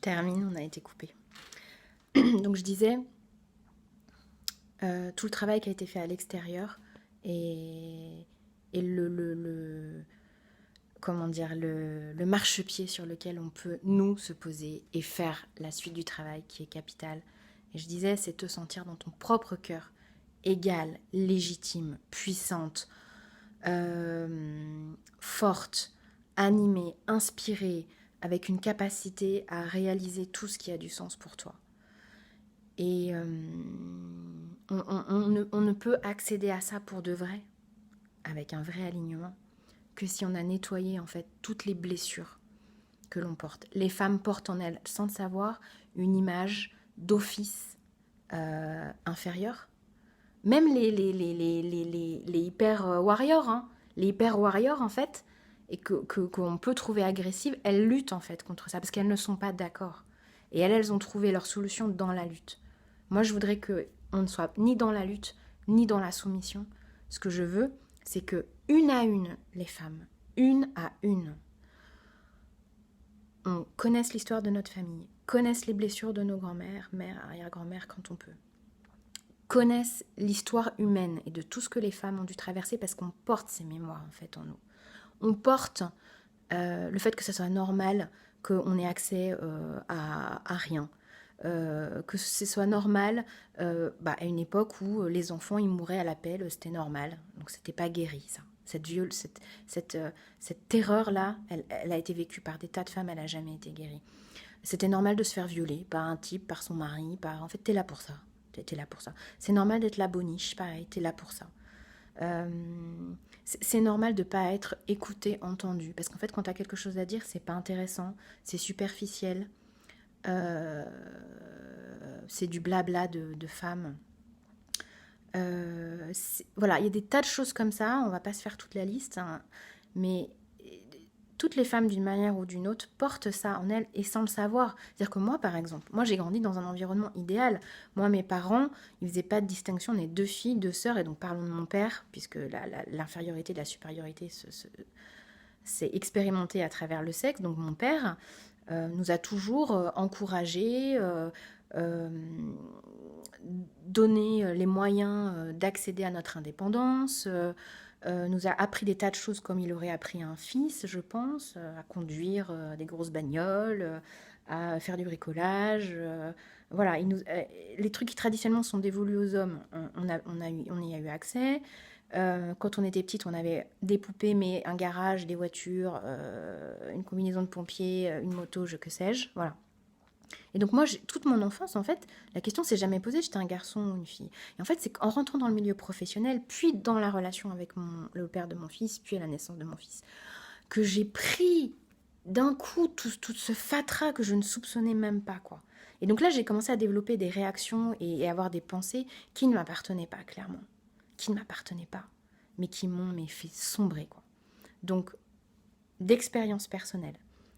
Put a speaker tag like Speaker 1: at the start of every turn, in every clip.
Speaker 1: termine, on a été coupé. Donc je disais, tout le travail qui a été fait à l'extérieur et comment dire, le marchepied sur lequel on peut, nous, se poser et faire la suite du travail qui est capital. Et je disais, c'est te sentir dans ton propre cœur, égale, légitime, puissante, forte, animée, inspirée, avec une capacité à réaliser tout ce qui a du sens pour toi. Et on ne peut accéder à ça pour de vrai, avec un vrai alignement, que si on a nettoyé en fait toutes les blessures que l'on porte. Les femmes portent en elles, sans le savoir, une image d'office inférieure. Même les hyper warriors, hein, les hyper warriors en fait, et qu'on peut trouver agressives, elles luttent en fait contre ça, parce qu'elles ne sont pas d'accord. Et elles ont trouvé leur solution dans la lutte. Moi, je voudrais qu'on ne soit ni dans la lutte, ni dans la soumission. Ce que je veux, c'est que une à une, les femmes, une à une, on connaisse l'histoire de notre famille, connaisse les blessures de nos grands-mères, mères, arrière-grand-mères quand on peut, connaissent l'histoire humaine et de tout ce que les femmes ont dû traverser parce qu'on porte ces mémoires en fait en nous. On porte le fait que ce soit normal qu'on ait accès à rien. Que ce soit normal à une époque où les enfants ils mouraient à la pelle, c'était normal, donc c'était pas guéri ça. Cette terreur-là, elle a été vécue par des tas de femmes, elle n'a jamais été guérie. C'était normal de se faire violer par un type, par son mari, en fait t'es là pour ça. T'es là pour ça. C'est normal d'être la boniche, pareil, t'es là pour ça. C'est normal de ne pas être écouté, entendu. Parce qu'en fait, quand tu as quelque chose à dire, c'est pas intéressant, c'est superficiel. C'est du blabla de femmes. Voilà, il y a des tas de choses comme ça. On va pas se faire toute la liste. Hein, mais toutes les femmes, d'une manière ou d'une autre, portent ça en elles et sans le savoir. C'est-à-dire que moi, par exemple, moi j'ai grandi dans un environnement idéal. Moi, mes parents, ils faisaient pas de distinction. On est 2 filles, 2 sœurs, et donc parlons de mon père, puisque l'infériorité de la supériorité s'est expérimentée à travers le sexe. Donc mon père nous a toujours encouragés, donné les moyens d'accéder à notre indépendance, nous a appris des tas de choses comme il aurait appris à un fils, je pense, à conduire des grosses bagnoles, à faire du bricolage. Voilà, les trucs qui traditionnellement sont dévolus aux hommes, on y a eu accès. Quand on était petite, on avait des poupées, mais un garage, des voitures, une combinaison de pompiers, une moto, que sais-je, voilà. Et donc moi, toute mon enfance, en fait, la question s'est jamais posée, j'étais un garçon ou une fille. Et en fait, c'est qu'en rentrant dans le milieu professionnel, puis dans la relation avec le père de mon fils, puis à la naissance de mon fils, que j'ai pris d'un coup tout ce fatras que je ne soupçonnais même pas, quoi. Et donc là, j'ai commencé à développer des réactions et avoir des pensées qui ne m'appartenaient pas, clairement. Qui ne m'appartenaient pas, mais qui m'ont fait sombrer, quoi. Donc, d'expérience personnelle,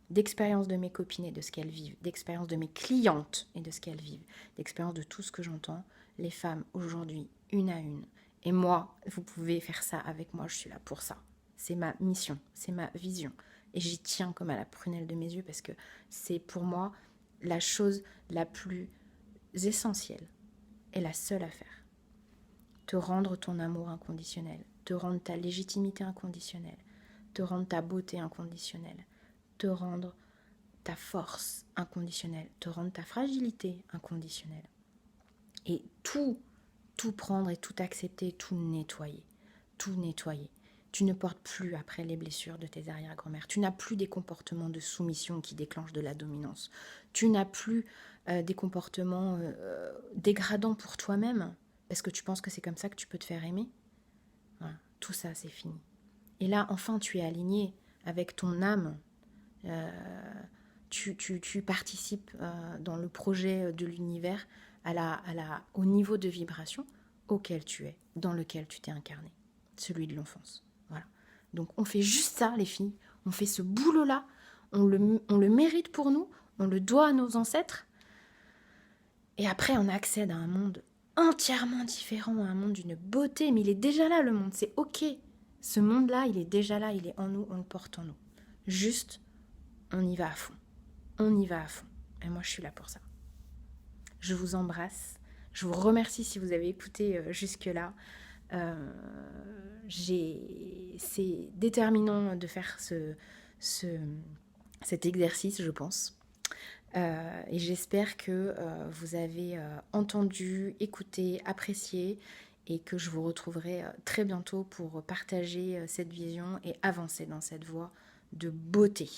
Speaker 1: d'expérience de mes copines et de ce qu'elles vivent, d'expérience de mes clientes et de ce qu'elles vivent, d'expérience de tout ce que j'entends, les femmes aujourd'hui, une à une. Et moi, vous pouvez faire ça avec moi, je suis là pour ça. C'est ma mission, c'est ma vision. Et j'y tiens comme à la prunelle de mes yeux parce que c'est pour moi la chose la plus essentielle et la seule à faire. Te rendre ton amour inconditionnel, te rendre ta légitimité inconditionnelle, te rendre ta beauté inconditionnelle, te rendre ta force inconditionnelle, te rendre ta fragilité inconditionnelle. Et tout prendre et tout accepter, tout nettoyer. Tout nettoyer. Tu ne portes plus après les blessures de tes arrière-grand-mères. Tu n'as plus des comportements de soumission qui déclenchent de la dominance. Tu n'as plus des comportements dégradants pour toi-même parce que tu penses que c'est comme ça que tu peux te faire aimer. Voilà. Tout ça, c'est fini. Et là, enfin, tu es aligné avec ton âme. Tu participes dans le projet de l'univers au niveau de vibration auquel tu es, dans lequel tu t'es incarné, celui de l'enfance. Voilà. Donc on fait juste ça, les filles. On fait ce boulot-là. On le mérite pour nous. On le doit à nos ancêtres. Et après, on accède à un monde entièrement différent, à un monde d'une beauté. Mais il est déjà là, le monde. C'est OK. Ce monde-là, il est déjà là. Il est en nous. On le porte en nous. Juste, on y va à fond. On y va à fond. Et moi, je suis là pour ça. Je vous embrasse. Je vous remercie si vous avez écouté jusque-là. C'est déterminant de faire cet exercice, je pense. Et j'espère que vous avez entendu, écouté, apprécié et que je vous retrouverai très bientôt pour partager cette vision et avancer dans cette voie de beauté.